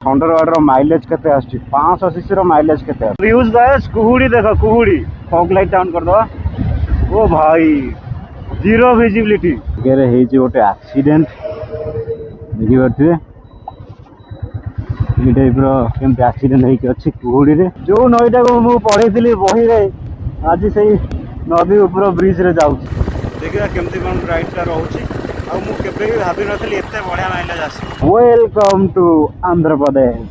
Thunderbird mileage केते आछि 500 CC रो mileage केते व्यूज गाइस कुहुडी देखो कुहुडी फॉग लाइट डाउन कर दो ओ भाई जीरो विजिबिलिटी गेरे हे जे ओटे एक्सीडेंट देखि बरथिबे ई टाइप रो केमते एक्सीडेंट हेइ के अछि कुहुडी रे जो नईटा को मु पढैतिली बही रे आज सेही नदी ऊपर ब्रिज रे जाउ देखिया केमते कोन राइड टा रहउछि आ मु केबे भी भाबी नथली एते बढ़िया माइलेज आसी welcome to Andhra Pradesh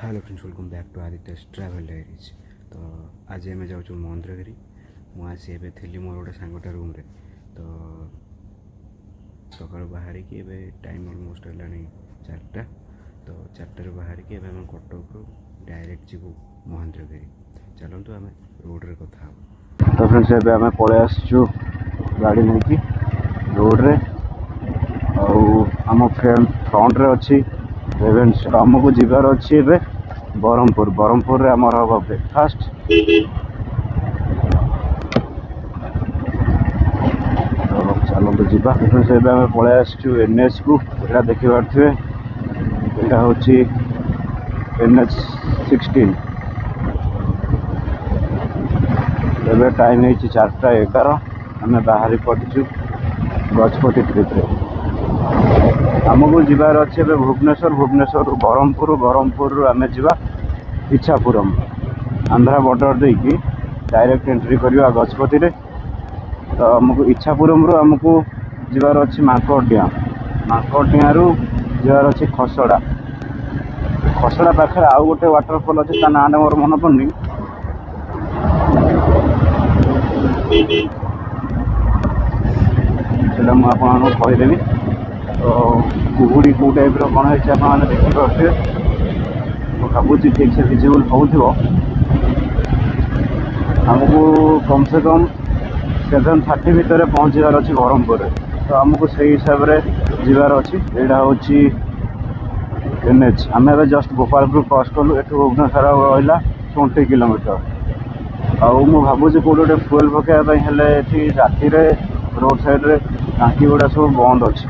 hello friends welcome back to Aditya travel diaries तो आज आम जाऊँ महेंद्रगिरी मुझे एवं थी मोर गोटे सांगटा रूम रे तो सका बाहर की टाइम अलमोस्ट है 4टा तो 4टार बाहर की कटक डायरेक्ट जीवु महेंद्रगिरी चलतु आम रोड रे कथा तो फ्रेंड्स एवं पलि आसचु गाड़ी नहीं रोड रे आम फ्रंट रे अच्छी रेवेन्स आमको जीवार अच्छी ब्रह्मपुर रे आमर हम ब्रेकफास्ट तो चलते जीवा से पलि आसचु एनएच को यहाँ देखिपे यहाँ हूँ NH 16 एवं टाइम है 4:11 आम बाहरी पड़चु गजपति ट्रिप रे आमको जीवार अच्छे भुवनेश्वर ब्रह्मपुर आम जा इच्छापुरम आंध्रा बॉर्डर देकी डायरेक्ट एंट्री करवा गजपति रे तो आमको इच्छापुरम रू आमको जीवार अच्छी मांकड़िया रू जीवार अच्छी खसड़ा पाखे आउ गोटे वाटरफॉल अच्छे ता ना मोर मन पड़नी से मुझे कहीदेवी तो कुहुड़ी कौ टाइप कौन है आपने देखिपे तो भावुँ ठीक से विजिबल हो आमको कम से कम 7:30 भितर पहुँचार अच्छी ब्रह्मपुर तो आमको से हिसाब से जीवार अच्छी यहाँ हूँ NH आम जस्ट गोपालपुर क्रॉस कलु एठू भुवनेश्वर रहा 20 किलोमीटर आउ मु भावुँ कौट गोटे फुएल पकड़ापी राति रोड साइड रे टांकी गुड़ा सब बंद अच्छी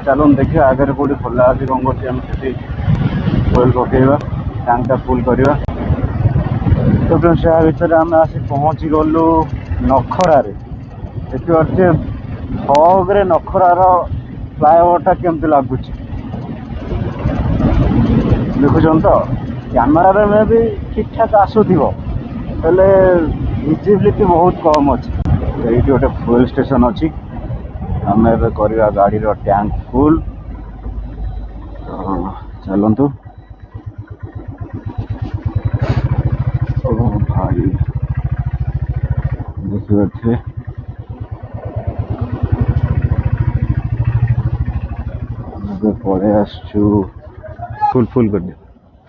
चलो देखिए आगे कौटी खोला अच्छी कौन कर फुएल पकड़ा टांका फुल करवा तो फ्रेंड्स या भितर आम आसी पहुँची गलु नखरा देखिए फग रे नखरार फ्लाएओवरटा केमती लगुच देखुन तो कैमेरा में भी ठीक ठाक आसुथिबो हेले विजिबिलिटी बहुत कम अच्छी ये गोटे फुएल स्टेशन अच्छी आम ए करवा गाड़ी टैंक फुल तो चलतु भाई देखिए पड़े आसचु फुल कर दियो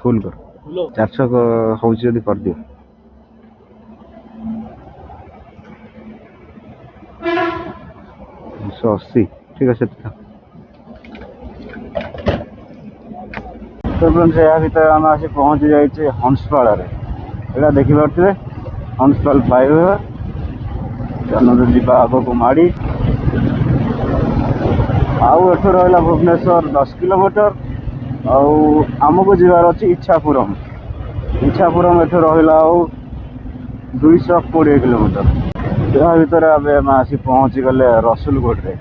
फुल कर 400 हूँ जदि कर दियो 180 ठीक है तो फ्रेंड्स या भीतर आम आसी पहुँची जाइए हंसपाल यहाँ देखिपे हंसपाल फ्लाईओवर चलो जीवा आग को माड़ी आउ एठू रहा भुवनेश्वर 10 किलोमीटर आमको जीवार अच्छी इच्छापुरम एठू रहा 220 किलोमीटर यहाँ भितर आम आसी पहुँची गले रसुलगढ़ रे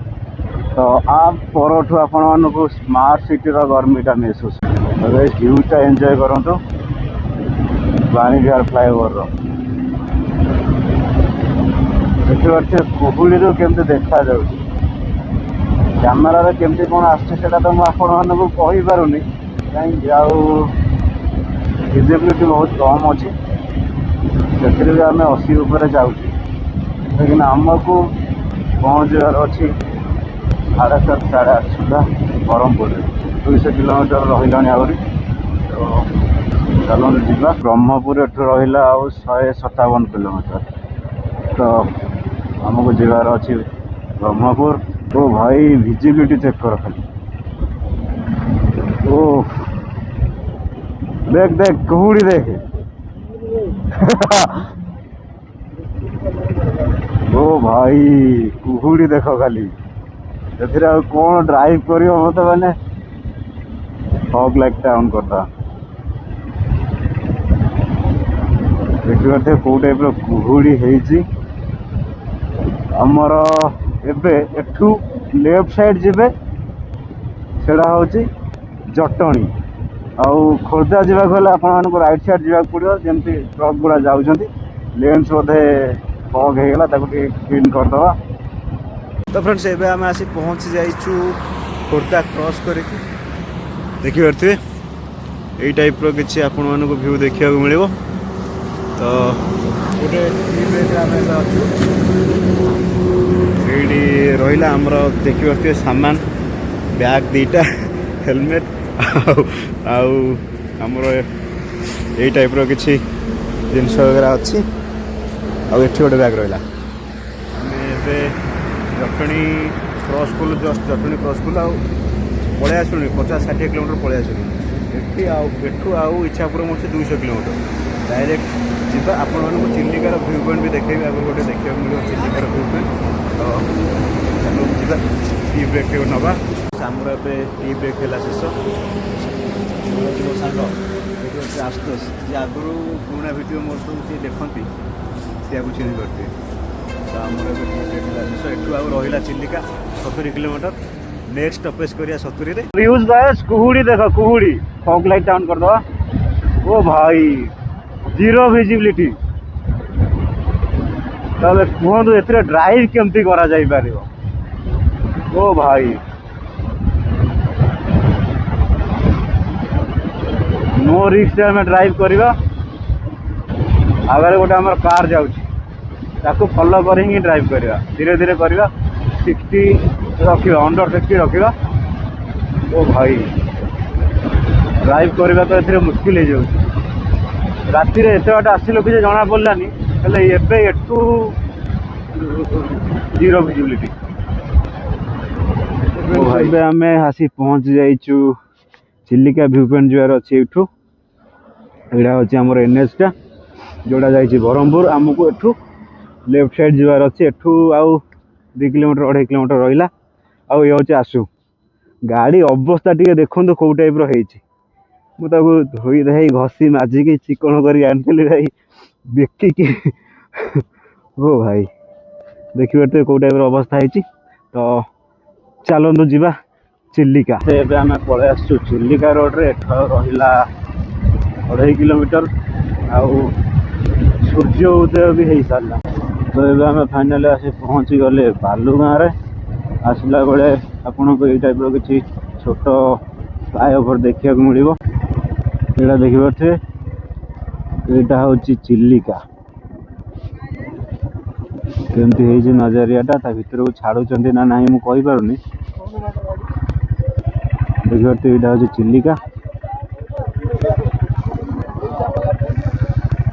तो आप परठू आपण को स्मार्ट सिटी गर्मीटा महसूस व्यूटा एंजॉय करूँ वाणिज्य फ्लाईओवर देखिए कुहुड़ी केमती देखा जाऊ कैमेरा केमती कौन आसटा तो मुझे कहीपरूनी कहीं विजिबिलिटी बहुत कम अच्छी से भी आम 80 ऊपर जाऊँ लेकिन आमको पहुँचार अच्छी 7:30 8:30 सुधा ब्रह्मपुर 200 किलोमीटर रहा आहरी तो चलते जीवा ब्रह्मपुर एठू रहा 157 किलोमीटर तो आमको जीवार अच्छी ब्रह्मपुर। ओ भाई विजिबिलिटी चेक कर खाली। ओ देख देख कुहुड़ी देख। ओ भाई कुहुड़ी देख खाली कौन ड्राइव कर मत मैंने फॉग लाइट ऑन करता देखिए कौ टाइप कुहुड़ी आमर एबे एठू लेफ्ट साइड जिबे सेड़ा होची जटणी आउ खोर्धा जावाक हेल्ले आपको राइट साइड जावाक पड़ो जमी ट्रक गुड़ा जाऊँच लेन्स बोधे फग होगा क्लीन करदे। तो फ्रेंड्स एबे आम आसी पहुँची जाइचु खोर्धा क्रॉस करके देखिपे यही टाइप किसी आपण मानक व्यू देखा मिल। तो गोटे अच्छु ये रहा आमर देखिपे सामान बैग दीटा हेलमेट आमर यही टाइप किसी जिनस वगैरह अच्छी आउ गोटे बैग रहा आम जटणी क्रॉस कलु जस्ट जटणी क्रॉस कलु पलि आसलुनि 50-60 किलोमीटर पलि आसलुनि एठू आउ इच्छापुर मुझे 200 किलोमीटर डायरेक्ट जीवा आपण मानक चिलिकार व्यू पॉइंट भी देखेबी आगे गोटे देखा मिले चिलिकार व्यू पॉइंट। तो चलो जीवा टी ब्रेक नवा आमर ए टी ब्रेक है शेष मो सांग आशुतोष जी आगु पुणा भिड मोर सब सी देखती सी आपको चिन्ह करते। तो आमर टी ब्रेक है शेष एठू आउ रहा चिलिका 70 किलोमीटर नेक्स्ट स्टॉपेज करिया 70 रे व्यूज गाइस कुहुड़ी देखो कुहुड़ी फॉग लाइट ऑन कर दो। ओ भाई जीरो विजिबिलिटी ताले कहतु ए ड्राइव केमती करा जाई पारिबो। ओ भाई नो रिस्क में ड्राइव करवा आगे गोटे आम कार जाऊँ फॉलो कर ड्राइव करवा धीरे धीरे करवा 60 रखा अंडर 60 रखा। ओ भाई ड्राइव करवा तो ये मुस्किल हो जाए राति एत बाट आसिल कि जना पड़ानी एठू जीरो विजिबिलिटी। आम आसी पहुँच जाइचु चिलिका व्यू पॉइंट जीवार अच्छे एठू यहाँ हूँ आम NH टा जोड़ा जा ब्रह्मपुर आमको एठू लेफ्ट साइड जीवार अच्छे एठू आउ 2 किलोमीटर 2.5 किलोमीटर रहा आउ ये हूँ आसु गाड़ी अवस्था टी देखो कौ टाइप रही मुझे धोई धाई घसी मजिकी चिकन कर भाई देखिकी ओ भाई देखिए कौ टाइप अवस्था है। तो चलतु जीवा चिलिका एबे आम पलि आसु चिलिका रोड रे रहा 2.5 किलोमीटर आउ सूर्य उदय भी हो सारा। तो ये आम फाइनाली आसी पहुँची गले बालुगाँ रे आसला बेले आपन को यही टाइप किसी छोट फ्लाईओवर देखा मिल। यहाँ देखिपे यहाँ हूँ चिलिका केमती नजरियाटा भर को छाड़ुंट ना ना मुझे पारुनी देखिए यहाँ हूँ चिलिका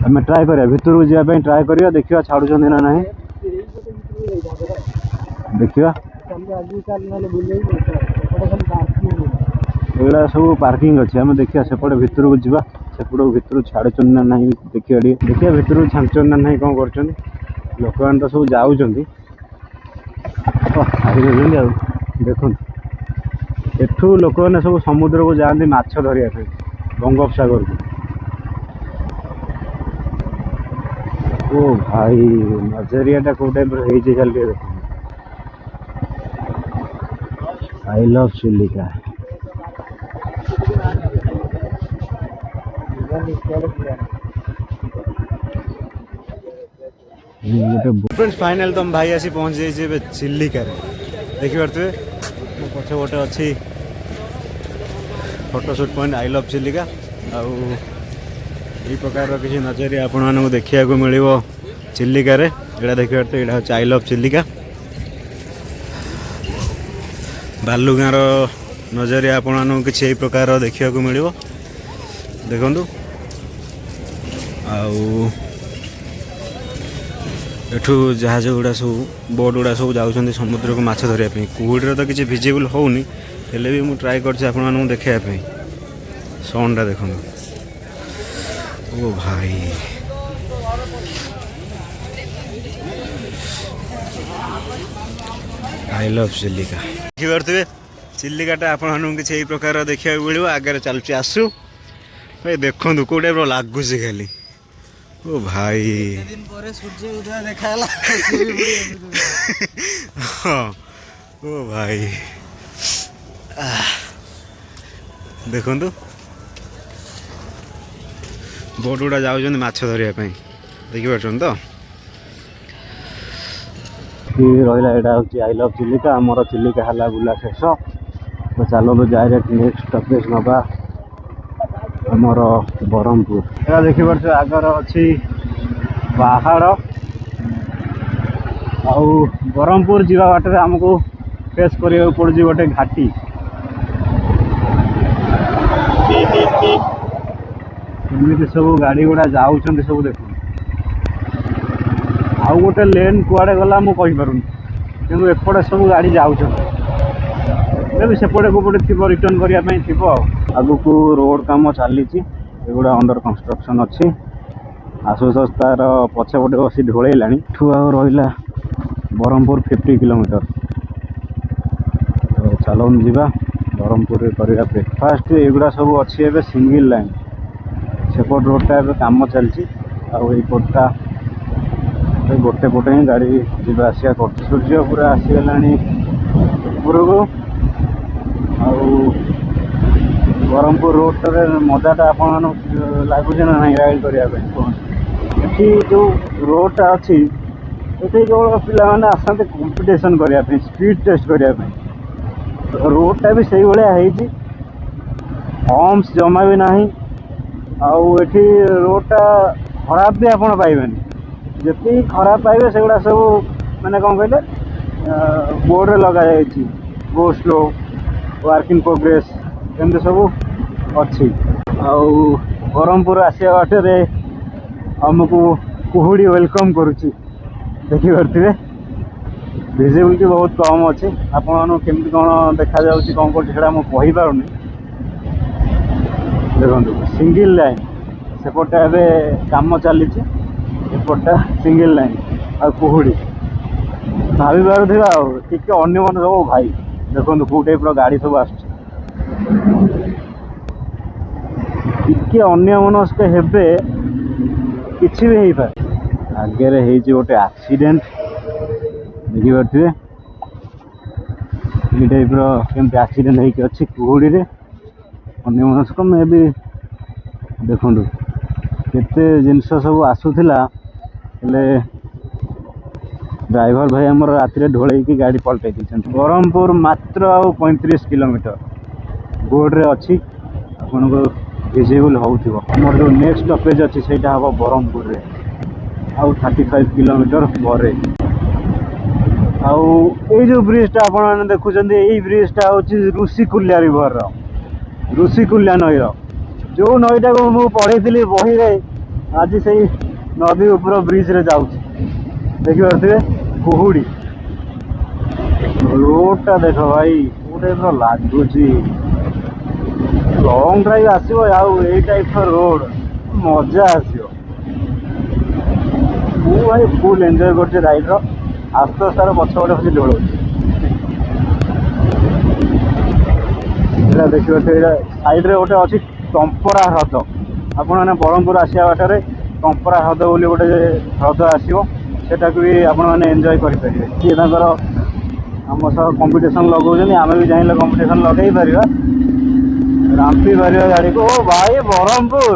आम ट्राए करा भर को जावाई ट्राए करा देखा छाड़ुंट ना ना देखा एगुड़ा सब पार्किंग अच्छे आम देखा सेपटे भर को जा सेपट भर छाड़ुंट ना ना देखिए देखिए भर को छाड़ुंट ना ना कौन कर लोक मैंने तो सब जाऊँच देखो एठू लोक मैंने सब समुद्र को जाती माछ धरिया बंगोपसागर को। ओ भाई नजरियाटा कौ टाइप खाली देख I love Chilika friends final तुम भाई आसी पहुँच जाइए चिलिका देखिपे मो पछ गोटे अच्छी photoshoot point I love Chilika आउ यही प्रकार किसी नजरिया आपण मानक देखा मिल चिलिकार यहाँ देखिए यहाँ हूँ आई लव चिलिका बालुगाँ नजरिया आपण मानक किसी यही प्रकार देखा मिल देखु एठू जहाज गुड़ा सब बोट गुड़ा सब जाऊँ समुद्र को माछ धरिया कुहुड़ी तो किसी भिजिबल होनी हेले भी मुझे ट्राए कर देखापी सनटा देखो ओ भाई आई लव चिलिका देखिपे चिलिकाटा आपण किसी प्रकार देखा मिले आगे चलुची आसू भाई देखु कौ टाइप लगुच खाली ओ भाई दिन पर सूर्य उदय देखा हाँ ओ भाई देखु बोट गुड़ा जाऊँ माछ धरिया देखिपार तो रहा यहाँ हूँ आई लव चिलिका आमर चिलिका है बुला शेष तो चलो डायरेक्ट नेक्स्ट स्टपेज नवा आमर ब्रह्मपुर यहाँ देखिए आगर अच्छी पहाड़ आउ ब्रह्मपुर जावा बाटर आमको फेस करने पड़े गोटे घाटी एमती सब गाड़ी गुड़ा जाऊँ सब देख आउ गोटे लेन कुआड़े गला मुझे कि एपटे सब गाड़ी जाऊँ भी सेपटे कोपटे थी रिटर्न करने थी आगु को रोड काम चली एगुड़ा अंडर कंस्ट्रक्शन अच्छी आसुस तार पछपटे बस ढोला ठू रहा ब्रह्मपुर 50 किलोमीटर तो चलो जावा ब्रह्मपुर करवा ब्रेकफास्ट एगुड़ा सब अच्छी ए सिंगल लाइन सेपट रोडटा काम चलती आईपटा गोटे पटे ही गाड़ी जावा आसा कर सूर्य पूरा आसीगला ऊपर को ब्रह्मपुर रोड मजाटा आपण लगुच ना ना राइड करने जो रोडटा अच्छी ये केवल पिला आसते कंपिटिशन करने स्पीड टेस्ट करने रोडटा भी से भाया हम्स जमा भी ना आठी रोडटा खराब भी आपड़ पाइबे जी खराब पाइबे से गुड़ा सब मैंने कौन कहले बोर्ड रे लगा go slow work in progress एमती सब अच्छी आउ ब्रह्मपुर आसिया बाटर आमको कुहुड़ी वेलकम करुच्ची देखिपे विजिबिलिटी बहुत कम अच्छे आपण केमती कौन देखा जाऊँगी कौन कौन मुझे पारनी देखो सिंगल लाइन सेपटा एवं काम चली एपटा सिंगल लाइन आ कुहुड़ी भाभी पार्थिबा टे अन्य मन सब भाई देखो कौ टाइप गाड़ी सब आस अन्य मनस्क हेबे किसी भी हो पाए आगे है गोटे एक्सीडेंट देखिपे ये टाइप केमती एक्सीडेंट होती अच्छी कुहुड़ी रे अन्य मनस्क मे भी देखु केते जिनस सब आसूला ड्राइवर भाई आमर राति ढोल गाड़ी पलटै ब्रह्मपुर मात्र 35 किलोमीटर बोर्ड रे अच्छी आपन को विजिबल होउथिबो हमर जो नेक्स्ट स्टॉपेज अच्छी सेटा हम ब्रह्मपुर रे आउ 35 किलोमीटर पर आउ ये जो ब्रिजटा आपने देखुं ये ब्रिजटा हूँ ऋषिकुल्या रिवर ऋषिकुल्या नई जो नईटा को मुझे पढ़ी बही रे आज से नदी ऊपर ब्रिज रे जाऊँ देखिपे कुहुड़ी रोडटा देख भाई गोटे लगुच लंग ड्राइव आसो यही टाइप रोड मजा आसो भाई फुल एंजॉय कर राइड आस्ते आस्ते तार पछपटे बस ढोल देखिए साइड रे गोटे अच्छी टंपरा ह्रद आपने ब्रह्मपुर आसिया बाटर टंपरा ह्रद बोली गोटे ह्रद आसो सेटा भी आपने एंजॉय करेंगे सी आम सह कंपिटिशन लगौन आम भी चाहिए कंपिटिशन लगे पार रांपी पार गाड़ी को ओ भाई ब्रह्मपुर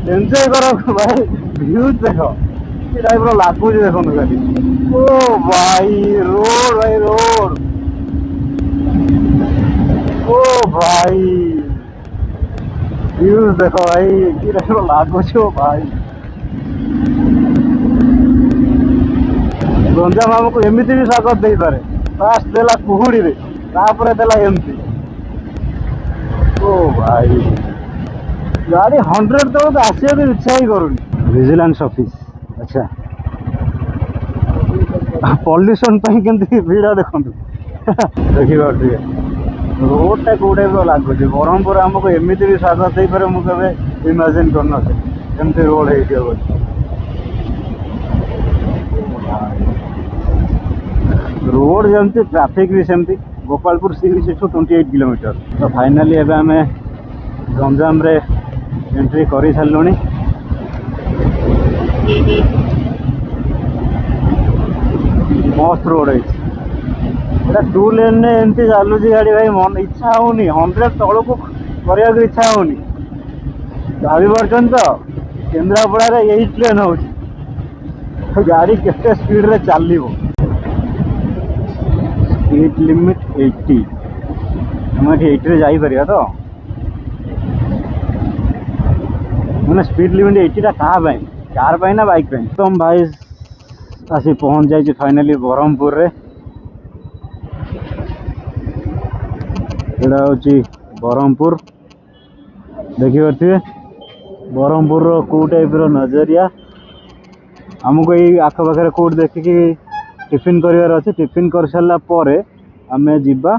एंजॉय कर भाई भ्यूज देख कि टाइप लगुच देखो गाड़ी ओ भाई रोड ओ भाई व्यूज देखो भाई कि टाइप लगुच भाई गंजाम आमको एमती भी स्वागत दे पारे फास्ट देला कुहुड़ी रे तापर देला एमती ओ भाई गाड़ी 100 तो आसिया इच्छा ही करूनी विजिलेंस ऑफिस अच्छा पॉल्यूशन केमती भिड़ देखो देखिए रोडटा कौ टाइप लगुच ब्रह्मपुर आमको एमती भी स्वागत हो पारे मुझे इमाजिन करना एमती रोड हो रोड जमती ट्राफिक भी सेमती गोपालपुर सी बीच 28 किलोमीटर तो फाइनाली एबे आमे गंजाम रे एंट्री कर सारू मस्त रोड है टू लेन ने एमती चलुच गाड़ी भाई मन इच्छा होनी 100 तौक करने को इच्छा होनी भाभी पार्चन तो केन्द्रापड़ा यही ट्रेन हो गाड़ी केते स्पीड रे चलो स्पीड लिमिट 80 हम 80 रे जापर तो मैंने स्पीड लिमिट 80 क्या कार पाई ना बाइक पाई तो हम भाई आसी पहुँच जाए फाइनाली ब्रह्मपुर रे एटा हूँ ब्रह्मपुर देखिपे ब्रह्मपुर कौ टाइप नजरिया आमको यही आखपाखे कौट देखिकी टिफिन करार अच्छे टिफिन कर सारा पर आम जा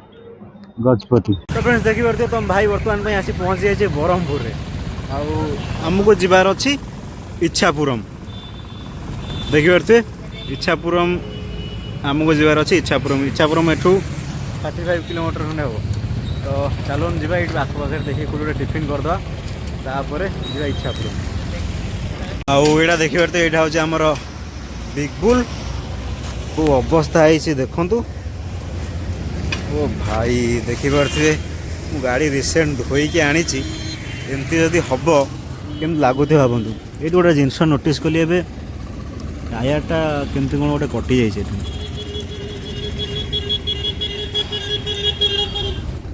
गजपति तो फ्रेंड्स देखिपे तुम भाई बर्तमान आसी पहुँची जाए ब्रह्मपुर रे आमको जीवार अच्छी इच्छापुरम देखिपे इच्छापुरम आमको जीवार अच्छी इच्छापुरम एठू 35 किलोमीटर खंडे हम तो चलो जा ये आखपाखे देखिए कौटे टिफिन करदे तापर जा इच्छापुरम आईटा देखिए यहाँ हूँ आमर बिग बुल को अवस्था है देखु ओ भाई देखिपे गाड़ी रिसेंट धोईकी आनी एमती जदि हम केम लगुथ भावतु ये गोटे जिनस नोटिस कली ए टायरटा केमती कौन गोटे कटि जाइए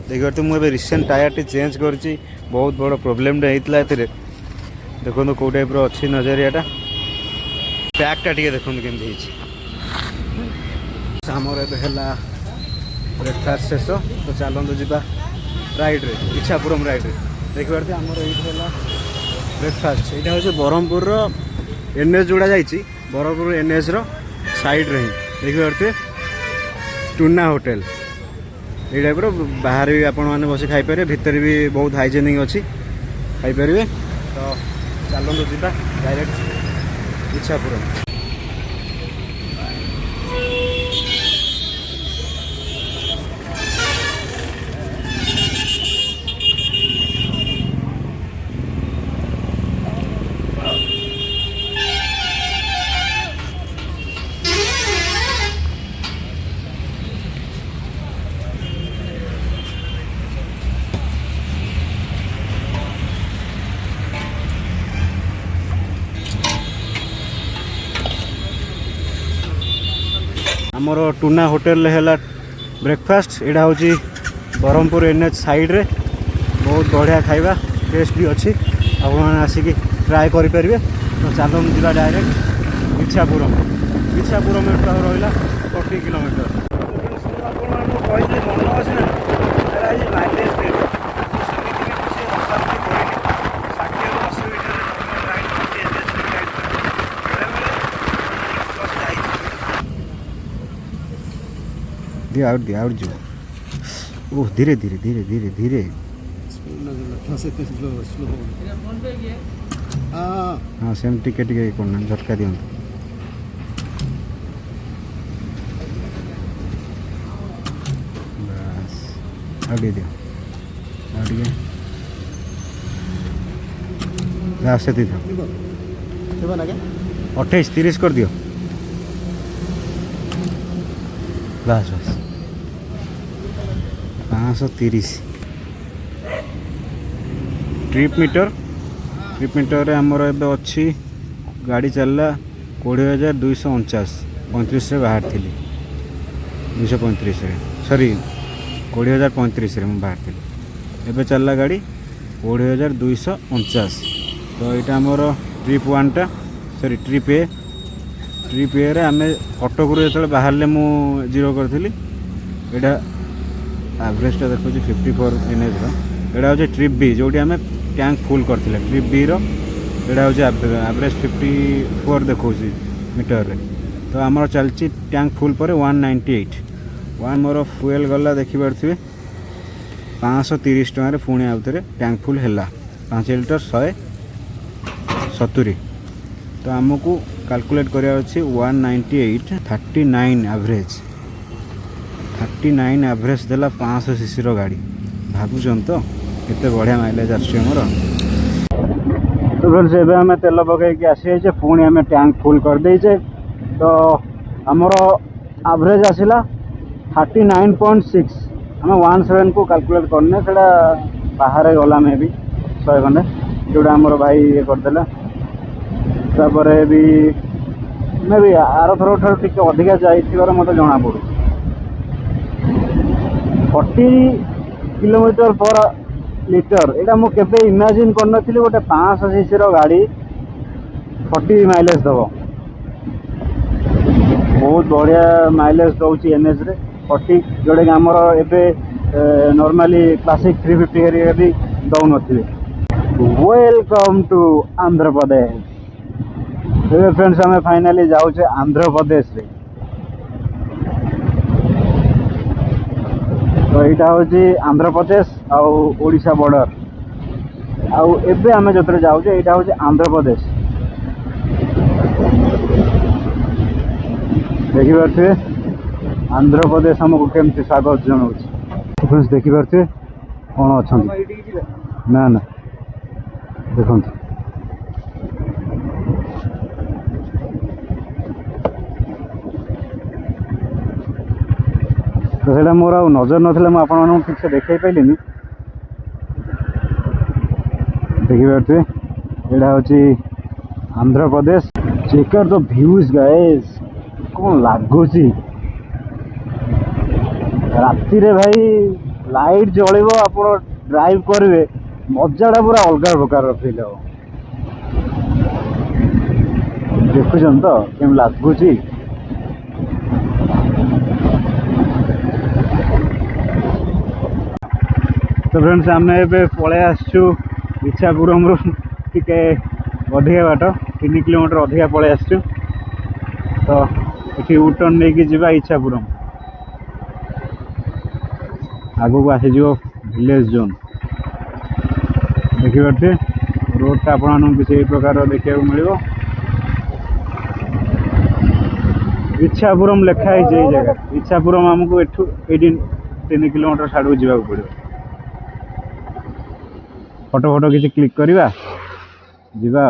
देखिए मुझे रिसेंट टायर चेंज कर बहुत बड़ प्रोब्लेम होता है देखो कौ टाइप अच्छी नजरियाटा पैकटा टे देखो केमती आमर एला ब्रेकफास्ट शेष तो चलतु जा राइड रे इच्छापुरम राइड रे देखिए आमर ये ब्रेकफास्ट यहाँ हूँ ब्रह्मपुर एनएच जोड़ा जाइए ब्रह्मपुर एनएच साइड रे देखिए टूना होटेल ये टाइप बाहर भी आपण मैंने बस खाईपर भितर भी बहुत हाइजेनिक अच्छी खाईपर तो चलतु जा डायरेक्ट इच्छापुरम आमर टूना होटेल है ब्रेकफास्ट यहाँ हूँ ब्रह्मपुर एनएच साइड रे बहुत बढ़िया खाଇବା टेस्ट भी अच्छी आप आसिक ट्राए करेंगे तो चलो जा डायरेक्ट इच्छापुरम रहा 40 किलोमीटर मन अच्छे आउट जो ओह धीरे धीरे धीरे धीरे धीरे हाँ सेम टिके टिके करना झटका दिखाँ बस आगे दियो आगे लास्ट से 28-30 कर दियो बस बस 530 ट्रिप मीटर आमर एबे अच्छी गाड़ी चलला 20,249 35 बाहर थी 235 सॉरी 20,035 मुझे बाहर थी एबे चलला गाड़ी 20,249 तो यहाँ आमर ट्रिप 1 टा सॉरी ट्रिप ए रे आमे कटक जो बाहर मु जीरो करी यहाँ एवरेजटा देखो 54 एनएच यहाँ हूँ ट्रिप बी जो आम टैंक फुल करते ट्रिप बी यहाँ हूँ एवरेज 54 देखो मीटर रे तो आमर चलती टैंक फुल पर 198 वन मोर फुएल गला देखिपे 530 टकर पुणी आउ थे टैंक फुल है 5 लिटर 170 तो आमको कैलकुलेट करा 198 39 एवरेज 39 एवरेज देला 500 सीसी गाड़ी भावुन तो केते बढ़िया माइलेज आमर। तो फ्रेंड्स एबे आम तेल पकईकि आसी पुणी आम टैंक फुल कर देचे तो आमर एवरेज आसला 39.6 आम 17 को कैलकुलेट करने से बाहर गला मे भी 100 खंडे जोड़ा आमर भाई ये करदेला तापर भी मे भी आर थर ठार टी अधिका जाइए मत जना पड़ू 40 किलोमीटर पर लिटर यहाँ मुझे इमेजिन कर गोटे 500 सीसी गाड़ी 40 माइलेज दब बहुत बढ़िया माइलेज दौर एनएच रे 40 जोटा कि आमर एवं नॉर्मली क्लासिक 350 भी दौन। Welcome to Andhra Pradesh. Friends आम फाइनाली जाऊे आंध्र प्रदेश रे तो यहाँ हूँ आंध्र प्रदेश आशा बॉर्डर आउ एबे आम जो जाऊे यहाँ हूँ आंध्र प्रदेश देखिपे आंध्र प्रदेश आमको केमती स्वागत जनाऊँ फ्रेंड्स देखिपे कौन अच्छा ना ना देखो तो ସେଇଟା मोर आ नजर नथिला मु आपण मानक ठीक से देखै पाइलिनी देखिपे यहाँ हूँ Andhra Pradesh check out the views guys कौन लगुच राति रे भाई लाइट जलिब आप ड्राइव करेंगे मजाटा पूरा अलग प्रकार फिल हम देखुन तो केम लगुच। तो फ्रेंड्स आम ए पलि आसचु इच्छापुरम टे अधिका बाट 3 किलोमीटर अधिका पलि आसचु तो ये यूटर्न नहीं कि जीवा इच्छापुरम आगू को आसीज विलेज जोन देखिपे रोडटा आपण किसी प्रकार देखा मिल इच्छापुरम लिखाई जगह इच्छापुरम आमको एठू 3 किलोमीटर साड़ू जावाक पड़ो फोटो फोटो किसी क्लिक करवा जीवा।